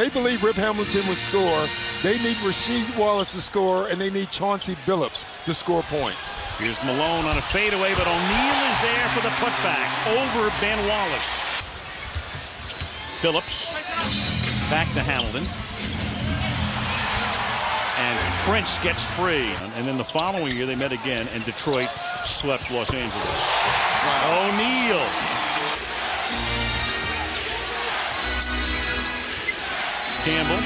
they believe Rip Hamilton would score. They need Rasheed Wallace to score, and they need Chauncey Billups to score points. Here's Malone on a fadeaway, but O'Neal is there for the putback over Ben Wallace. Billups back to Hamilton. And Prince gets free. And then the following year they met again, and Detroit swept Los Angeles. Wow. O'Neal. Campbell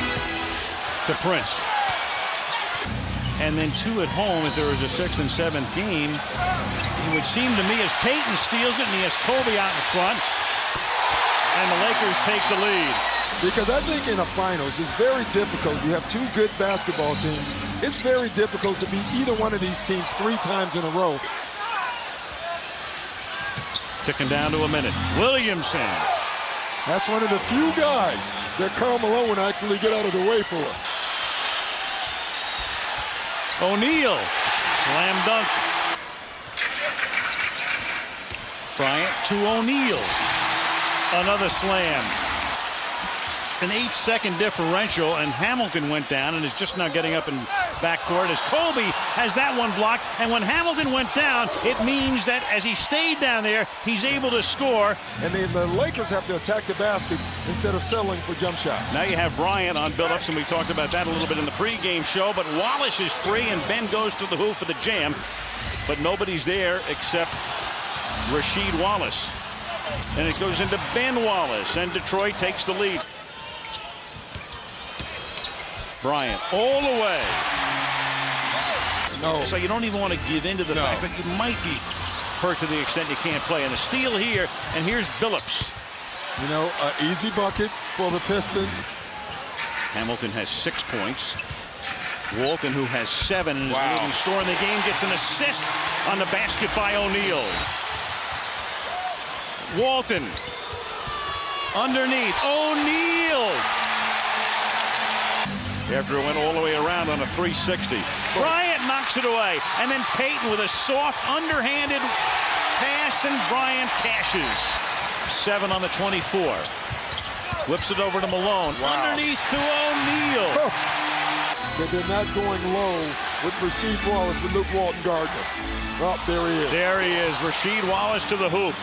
to Prince. And then two at home if there was a 6th and 7th game. It would seem to me as Payton steals it and he has Kobe out in front. And the Lakers take the lead. Because I think in the finals, it's very difficult. You have two good basketball teams. It's very difficult to beat either one of these teams 3 times in a row. Ticking down to a minute. Williamson. That's one of the few guys that Karl Malone would actually get out of the way for. O'Neal. Slam dunk. Bryant to O'Neal. Another slam. An 8-second differential, and Hamilton went down and is just now getting up in backcourt as Kobe has that one blocked. And when Hamilton went down, it means that as he stayed down there, he's able to score. And then the Lakers have to attack the basket instead of settling for jump shots. Now you have Bryant on Billups, and we talked about that a little bit in the pregame show, but Wallace is free, and Ben goes to the hoop for the jam. But nobody's there except Rasheed Wallace. And it goes into Ben Wallace, and Detroit takes the lead. Bryant all the way. No. So you don't even want to give in to the fact that you might be hurt to the extent you can't play. And the steal here, and here's Billups. You know, an easy bucket for the Pistons. Hamilton has 6 points. Walton, who has 7 and is the leading scorer in the game, gets an assist on the basket by O'Neal. Walton underneath. O'Neal. After it went all the way around on a 360. Bryant knocks it away. And then Payton with a soft, underhanded pass, and Bryant cashes. 7 on the 24. Whips it over to Malone. Underneath to O'Neal. But they're not going low with Rasheed Wallace with Luke Walton Gardner. Oh, there he is. There he is. Rasheed Wallace to the hoop.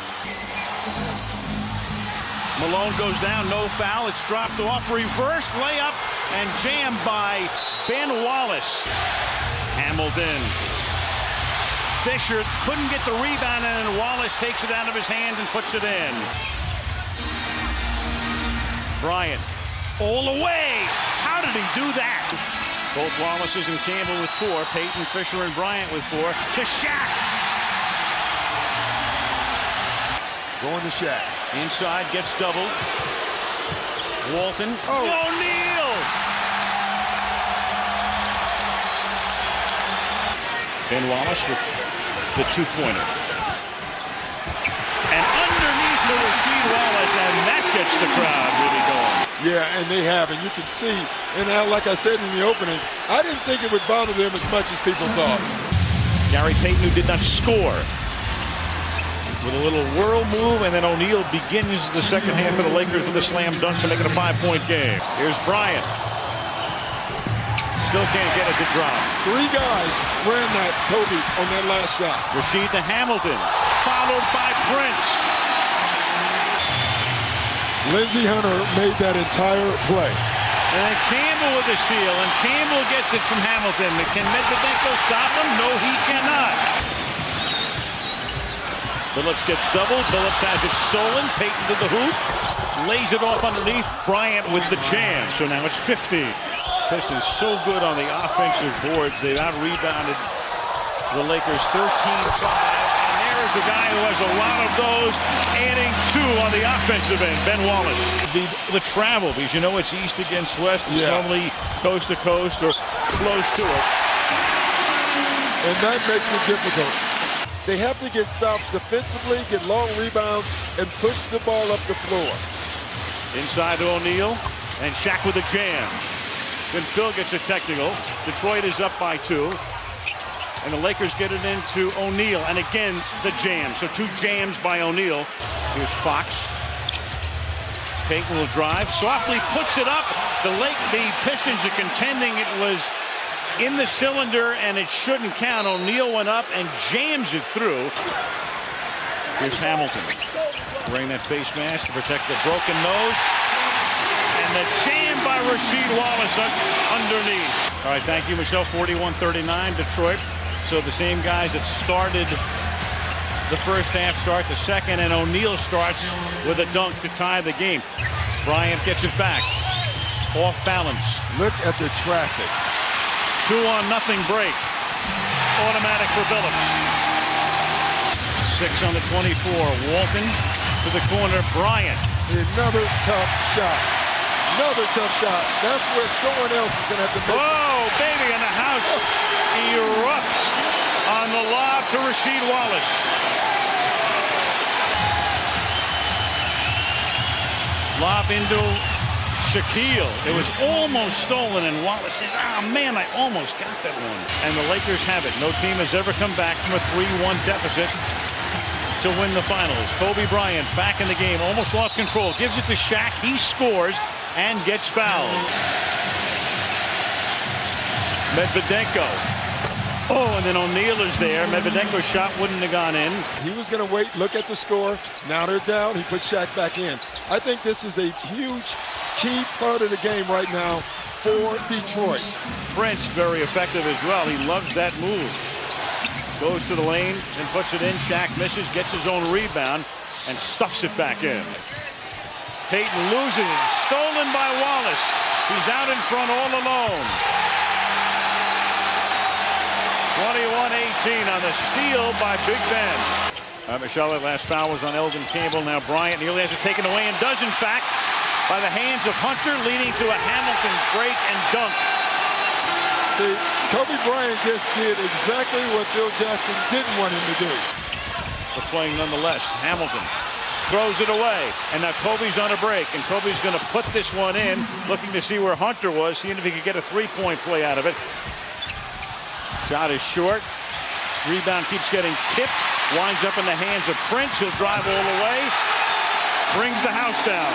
Malone goes down, no foul. It's dropped off. Reverse layup and jammed by Ben Wallace. Hamilton. Fisher couldn't get the rebound, and Wallace takes it out of his hand and puts it in. Bryant all the way. How did he do that? Both Wallaces and Campbell with 4. Payton, Fisher, and Bryant with 4. To Shaq. Going to Shaq. Inside, gets doubled. Walton. O'Neal! Ben Wallace with the 2-pointer. And underneath to Rasheed Wallace, and that gets the crowd really going. Yeah, and they have, and you can see, and now, like I said in the opening, I didn't think it would bother them as much as people thought. Gary Payton, who did not score, with a little whirl move, and then O'Neal begins the second half for the Lakers with a slam dunk to make it a 5-point game. Here's Bryant. Still can't get it to drop. 3 guys ran that Kobe on that last shot. Rasheed to Hamilton, followed by Prince. Lindsey Hunter made that entire play. And then Campbell with the steal, and Campbell gets it from Hamilton. Can Medvedenko stop him? No, he cannot. Billups gets doubled. Billups has it stolen. Payton to the hoop. Lays it off underneath. Bryant with the jam. So now it's 50. Pistons so good on the offensive boards. They've out-rebounded the Lakers 13-5. And there's a guy who has a lot of those, adding 2 on the offensive end, Ben Wallace. The travel, because you know it's east against west. It's normally coast to coast or close to it. And that makes it difficult. They have to get stopped defensively, get long rebounds, and push the ball up the floor. Inside to O'Neal, and Shaq with a jam. Then Phil gets a technical. Detroit is up by 2. And the Lakers get it into O'Neal, and again, the jam. So 2 jams by O'Neal. Here's Fox. Payton will drive, softly puts it up, The Pistons are contending it was in the cylinder and it shouldn't count. O'Neal went up and jams it through. Here's Hamilton wearing that face mask to protect the broken nose. And the jam by Rasheed Wallace underneath. All right, thank you, Michelle. 41-39, Detroit. So the same guys that started the first half start the second, and O'Neal starts with a dunk to tie the game. Bryant gets it back. Off balance. Look at the traffic. 2-on-0 break. Automatic for Billups. 6 on the 24. Walton to the corner. Bryant. Another tough shot. Another tough shot. That's where someone else is going to have to make. Whoa, baby, and the house erupts on the lob to Rasheed Wallace. Lob into Shaquille. It was almost stolen, and Wallace says, "Ah, man, I almost got that one." And the Lakers have it. No team has ever come back from a 3-1 deficit to win the finals. Kobe Bryant back in the game, almost lost control. Gives it to Shaq. He scores and gets fouled. Medvedenko. Oh, and then O'Neal is there. Medvedenko's shot wouldn't have gone in. He was going to wait, look at the score. Now they're down. He puts Shaq back in. I think this is a huge key part of the game right now for Detroit. Prince very effective as well. He loves that move. Goes to the lane and puts it in. Shaq misses, gets his own rebound, and stuffs it back in. Payton loses it. Stolen by Wallace. He's out in front all alone. 21-18 on the steal by Big Ben. Michelle, that last foul was on Elden Campbell. Now Bryant nearly has it taken away, and does in fact by the hands of Hunter, leading to a Hamilton break and dunk. See, Kobe Bryant just did exactly what Phil Jackson didn't want him to do. But playing nonetheless. Hamilton throws it away, and now Kobe's on a break, and Kobe's going to put this one in, looking to see where Hunter was, seeing if he could get a three-point play out of it. Shot is short. Rebound keeps getting tipped. Winds up in the hands of Prince. He'll drive all the way. Brings the house down.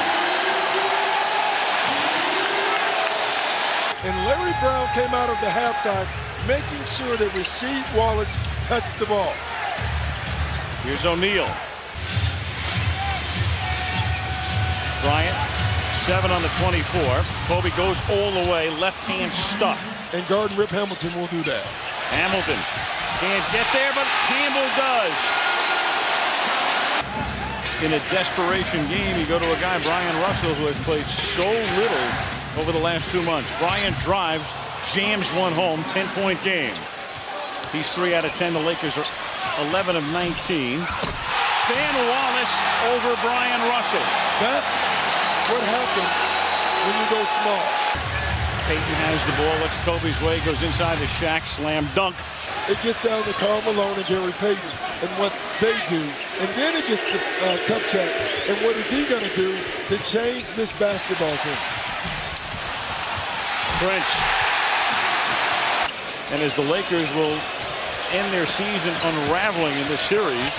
And Larry Brown came out of the halftime making sure that Rasheed Wallace touched the ball. Here's O'Neal. Bryant, 7 on the 24. Kobe goes all the way, left hand stuck. And guard Rip Hamilton will do that. Hamilton can't get there, but Campbell does. In a desperation game, you go to a guy, Brian Russell, who has played so little over the last 2 months. Bryant drives, jams one home, 10-point game. He's 3 out of 10. The Lakers are 11 of 19. Van Wallace over Brian Russell. That's what happens when you go small. Payton has the ball, looks Kobe's way, goes inside the Shaq, slam dunk. It gets down to Karl Malone and Gary Payton and what they do. And then it gets to Kupchak. And what is he going to do to change this basketball team? Prince. And as the Lakers will end their season unraveling in this series,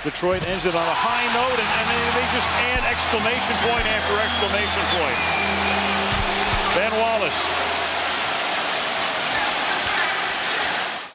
Detroit ends it on a high note, and they just add exclamation point after exclamation point. Ben Wallace